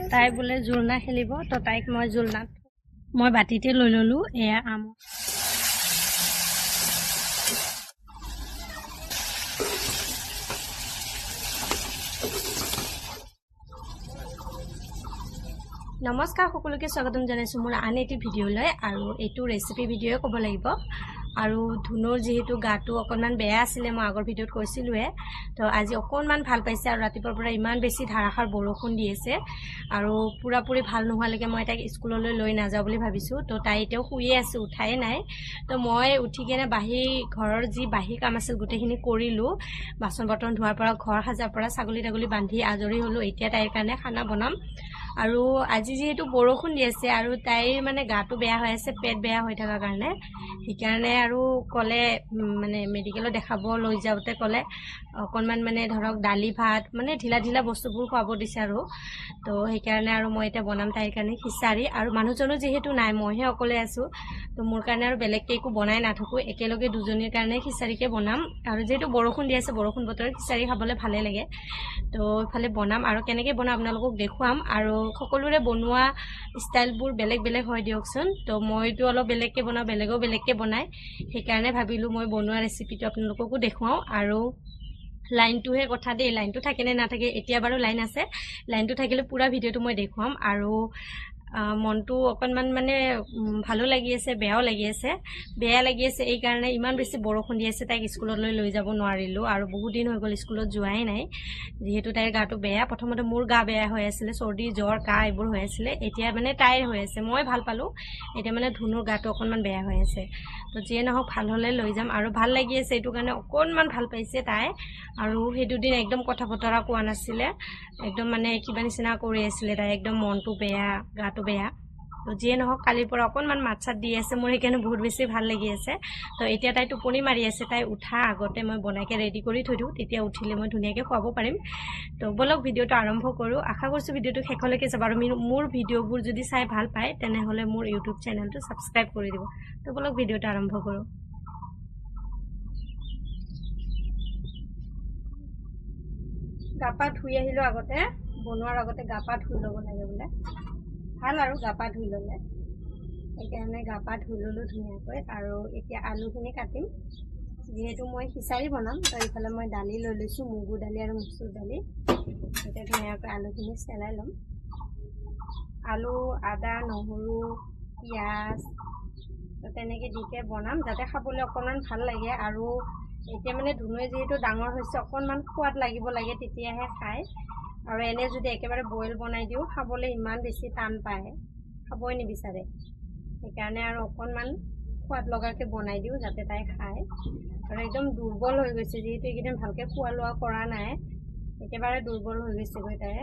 তাই বোলে জোলনা খেলিব তো তাইক মই জোলনাত মই বাটিতে লৈ ললো এয়া আম নমস্কাৰ সকলোকে স্বাগতম জনাইছো মোৰ আন এটি ভিডিঅ লৈ আৰু এটো ৰেচিপি ভিডিঅ ক'ব লাগিব আৰু ধুনুৰ যেহেতু গাটো অকনমান বেয়া আছিল মই আগৰ ভিডিঅত কৈছিলুৱে তো আজি অকনমান ভাল পাইছে আৰু ৰাতিপুৱাৰ পৰা ইমান বেছি ধাৰাসাৰ বৰষুণ দি আছে আৰু পুৰাপুৰি ভাল নোহালৈকে মই তাইক স্কুললৈ লৈ নাযাওঁ বুলি ভাবিছো তো তাই এতিয়াও শুইয়ে আছে উঠাই নাই তো মই উঠি কেনে বাহি ঘৰৰ যি বাহি কাম আছিল গুটেখিনি কৰিলো বাসন বৰ্তন ধোৱাৰ পৰা ঘৰ সাজাৰ পৰা ছাগলী টাগলী বান্ধি আজৰি হলো এতিয়া তাইৰ কাৰণে খানা বনাম আৰু আজি যেহেতু বৰষুণ দি আছে আৰু তাইৰ মানে গাটো বেয়া হৈ আছে পেট বেয়া হৈ থাকাৰ কাৰণে সেইকাৰণে আৰু কলে মানে মেডিকেলত দেখাব লৈ যাওঁতে কলে অকনমান মানে ধৰক দালি ভাত মানে ঢিলা ঢিলা বস্তুবোৰ খুৱাব দিছে আৰু তো সেইকাৰণে আৰু মই এটা বনাম তাইৰ কাৰণে খিচাৰি আৰু মানুহজনো যেহেতু নাই মইহে অকলে আছো তো মোৰ কাৰণে আৰু বেলেগকে একো বনাই নাথাকো একেলগে দুজনীৰ কাৰণে খিচাৰিকে বনাম আৰু যেহেতু বৰষুণ দি আছে বৰষুণ বতৰত খিচাৰি খাবলৈ ভালে লাগে তো ইফালে বনাম আৰু কেনেকৈ বনাম আপোনালোকক দেখুৱাম আৰু সকলোৰে বনোৱা ষ্টাইলবোৰ বেলেগ বেলেগ হয় দিয়কচোন তো মইতো অলপ বেলেগকে বনাওঁ বেলেগও বেলেগকে বনায় সেইকাৰণে ভাবিলোঁ মই বনোৱা ৰেচিপিটো আপোনালোককো দেখুৱাওঁ আৰু লাইনটোহে কথা দেই লাইনটো থাকে নে নাথাকে এতিয়া বাৰু লাইন আছে লাইনটো থাকিলে পুৰা ভিডিঅ'টো মই দেখুৱাম আৰু মনটো অকনমান মানে ভালো লাগি আছে বেয়াও লাগি আছে বেয়া লাগি আছে এই কাৰণে ইমান বেছি বৰষুণ দি আছে তাইক স্কুললৈ লৈ যাব নোৱাৰিলো আৰু বহুত দিন হৈ গ'ল স্কুলত যোৱাই নাই যেহেতু তাইৰ গাটো বেয়া প্ৰথমতে মোৰ গা বেয়া হৈ আছিল চৰ্দি জ্বৰ কাহ এইবোৰ হৈ আছিল এতিয়া মানে তাইৰ হৈ আছে মই ভাল পালো এতিয়া মানে ধুনুৰ গাটো অকনমান বেয়া হৈ আছে তো যিয়ে নহওক ভাল হ'লে লৈ যাম আৰু ভাল লাগি আছে এইটো কাৰণে অকনমান ভাল পাইছে তাই আৰু সেই দুদিন একদম কথা বতৰা কোৱা নাছিলে একদম মানে কিবা নিচিনা কৰি আছিলে তাই একদম মনটো বেয়া গাটো বেয়া তো যিয়ে নহওক কালিৰ পৰা অকনমান মাত চাত দি আছে মোৰ সেইকাৰণে বহুত বেছি ভাল লাগি আছে তো এতিয়া তাই টোপনি মাৰি আছে তাই উঠা আগতে মই বনাইকে ৰেডি কৰি থৈ দিওঁ তেতিয়া উঠিলে মই ধুনীয়াকৈ খুৱাব পাৰিম তো বলক ভিডিঅ'টো আৰম্ভ কৰোঁ আশা কৰিছোঁ ভিডিঅ'টো শেষলৈকে যাব আৰু মোৰ ভিডিঅ'বোৰ যদি চাই ভাল পায় তেনেহ'লে মোৰ ইউটিউব চেনেলটো ছাবস্ক্ৰাইব কৰি দিব তো বলক ভিডিঅ'টো আৰম্ভ কৰোঁ গা পা ধুই আহিলোঁ আগতে বনোৱাৰ আগতে গা পা ধুই ল'ব লাগে বোলে ভাল আৰু গা পা ধুই ল'লে সেইকাৰণে গা পা ধুই ল'লোঁ ধুনীয়াকৈ আৰু এতিয়া আলুখিনি কাটিম যিহেতু মই খিচাৰি বনাম তো এইফালে মই দালি লৈ লৈছোঁ মগু দালি আৰু মচুৰ দালি এতিয়া ধুনীয়াকৈ আলুখিনি চেলাই ল'ম আলু আদা নহৰু পিঁয়াজ তো তেনেকৈ দিকে বনাম যাতে খাবলৈ অকণমান ভাল লাগে আৰু এতিয়া মানে ধুনুৱে যিহেতু ডাঙৰ হৈছে অকণমান সোৱাদ লাগিব লাগে তেতিয়াহে খায় আৰু এনে যদি একেবাৰে বইল বনাই দিওঁ খাবলৈ ইমান বেছি টান পায় খাবই নিবিচাৰে সেইকাৰণে আৰু অকণমান সোৱাদ লগাকৈ বনাই দিওঁ যাতে তাই খায় আৰু একদম দুৰ্বল হৈ গৈছে যিহেতু এইকেইদিন ভালকৈ খোৱা লোৱা কৰা নাই একেবাৰে দুৰ্বল হৈ গৈছেগৈ তাই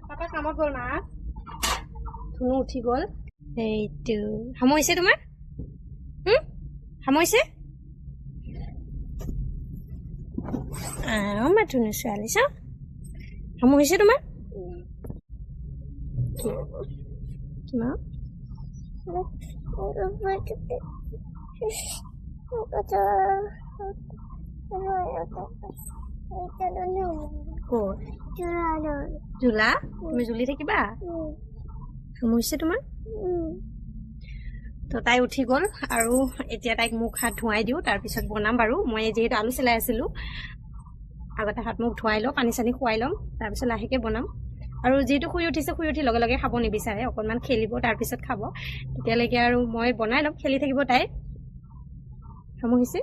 পাপা কামত গ'ল মা ধুনু উঠি গ'ল এইটো সামৰিছে তোমাৰ সামৰিছে আমাৰ ধুনু ছোৱালী চাওঁ সামৰিছে তোমাৰ কিমান জোলা তুমি জুলি থাকিবা সামৰিছে তোমাৰ তো তাই উঠি গ'ল আৰু এতিয়া তাইক মুখ হাত ধুৱাই দিওঁ তাৰপিছত বনাম বাৰু মই যিহেতু আলু চিলাই আছিলোঁ আগতে হাত মুখ ধুৱাই লওঁ পানী চানী খুৱাই ল'ম তাৰপিছত লাহেকৈ বনাম আৰু যিহেতু শুই উঠিছে শুই উঠি লগে লগে খাব নিবিচাৰে অকণমান খেলিব তাৰপিছত খাব তেতিয়ালৈকে আৰু মই বনাই ল'ম খেলি থাকিব তাই সামৰিছে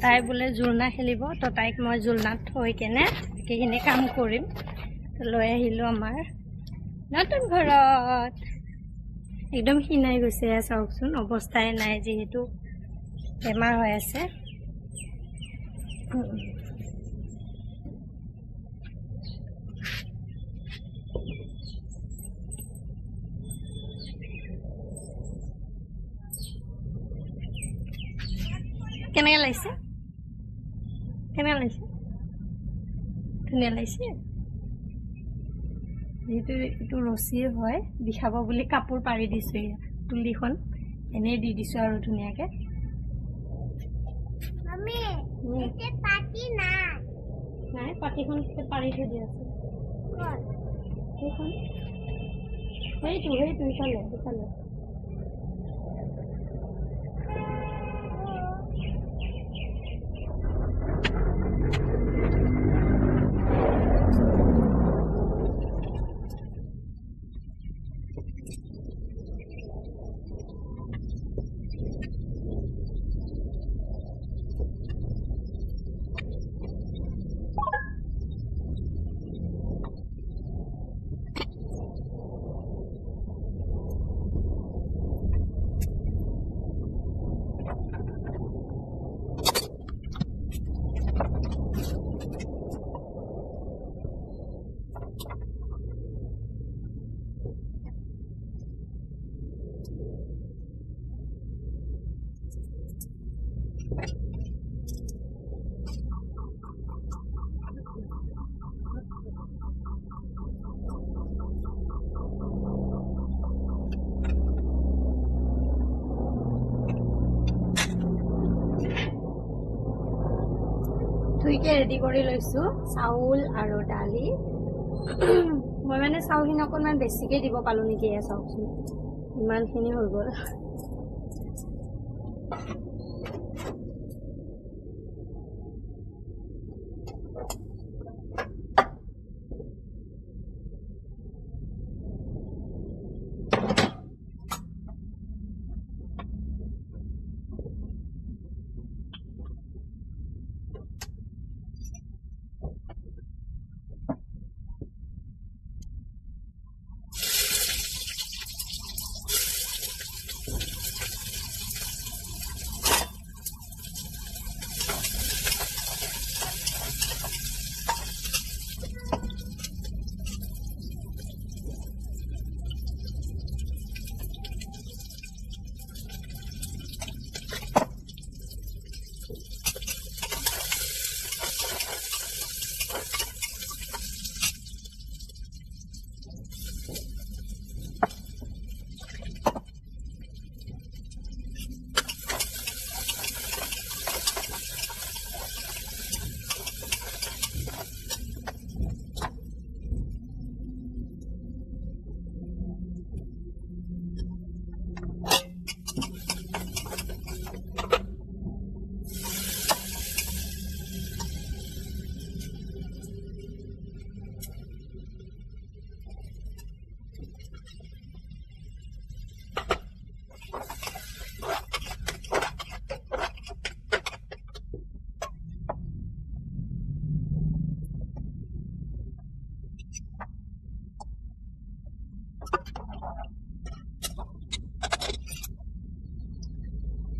তাই বোলে জোলনা খেলিব তো তাইক মই জোলনাত থৈ কেনে সেইখিনি কাম কৰিম লৈ আহিলোঁ আমাৰ নতুন ঘৰত একদম খিনাই গৈছে চাওকচোন অৱস্থাই নাই যিহেতু বেমাৰ হৈ আছে কেনেকৈ লাগিছে ধুনীয়া লাগিছে যেহেতু এইটো ৰছীৰ হয় বিষাব বুলি কাপোৰ পাৰি দিছোঁ তুলিখন এনেই দি দিছোঁ আৰু ধুনীয়াকৈ Mami, ini pati নাই নাই পাতিখন পাৰি থৈ দিয়া আছে সেইখন সেইটো ইফালে ধুইকে ৰেডি কৰি লৈছো চাউল আৰু দালি মই মানে চাউলখিনি অকণমান বেছিকে দিব পালো নেকি এয়া চাওকচোন ইমানখিনি হৈ গ'ল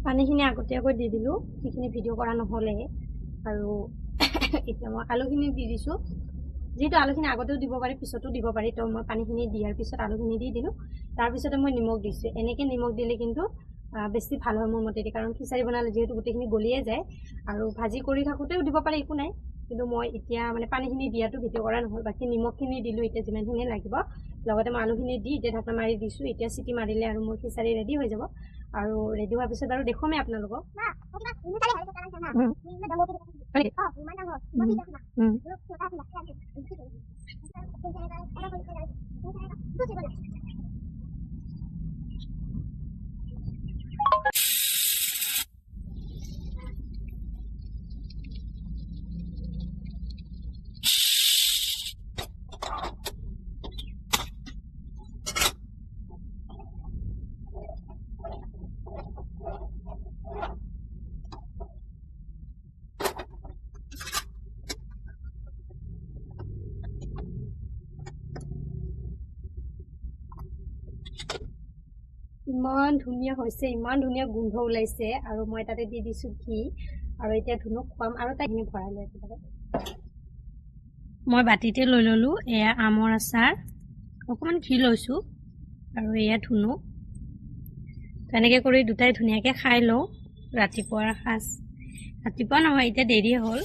পানীখিনি আগতীয়াকৈ দি দিলোঁ সেইখিনি ভিডিঅ' কৰা নহ'লে আৰু এতিয়া মই আলুখিনি দি দিছোঁ যিহেতু আলুখিনি আগতেও দিব পাৰি পিছতো দিব পাৰি তো মই পানীখিনি দিয়াৰ পিছত আলুখিনি দি দিলোঁ তাৰপিছতে মই নিমখ দিছোঁ এনেকৈ নিমখ দিলে কিন্তু বেছি ভাল হয় মোৰ মতেদি কাৰণ খিচাৰি বনালে যিহেতু গোটেইখিনি গলিয়ে যায় আৰু ভাজি কৰি থাকোঁতেও দিব পাৰে একো নাই কিন্তু মই এতিয়া মানে পানীখিনি দিয়াটো ভিডিঅ' কৰা নহ'ল বাকী নিমখখিনি দিলোঁ এতিয়া যিমানখিনি লাগিব লগতে মই আলুখিনি দি এতিয়া ঢাকনা মাৰি দিছোঁ এতিয়া চিটি মাৰিলে আৰু মোৰ খিচাৰি ৰেডি হৈ যাব আৰু ৰেডি হোৱাৰ পিছত আৰু দেখুৱামেই আপোনালোকক ইমান ধুনীয়া হৈছে ইমান ধুনীয়া গোন্ধ ওলাইছে আৰু মই তাতে দি দিছোঁ ঘি আৰু এতিয়া ধুনুক খুৱাম আৰু তাইখিনি ভৰাই লৈ একেবাৰে মই বাটিতে লৈ ল'লোঁ এয়া আমৰ আচাৰ অকণমান ঘি লৈছোঁ আৰু এয়া ধুনুক তেনেকৈ কৰি দুটাই ধুনীয়াকৈ খাই লওঁ ৰাতিপুৱাৰ সাজ ৰাতিপুৱা নহয় এতিয়া দেৰি হ'ল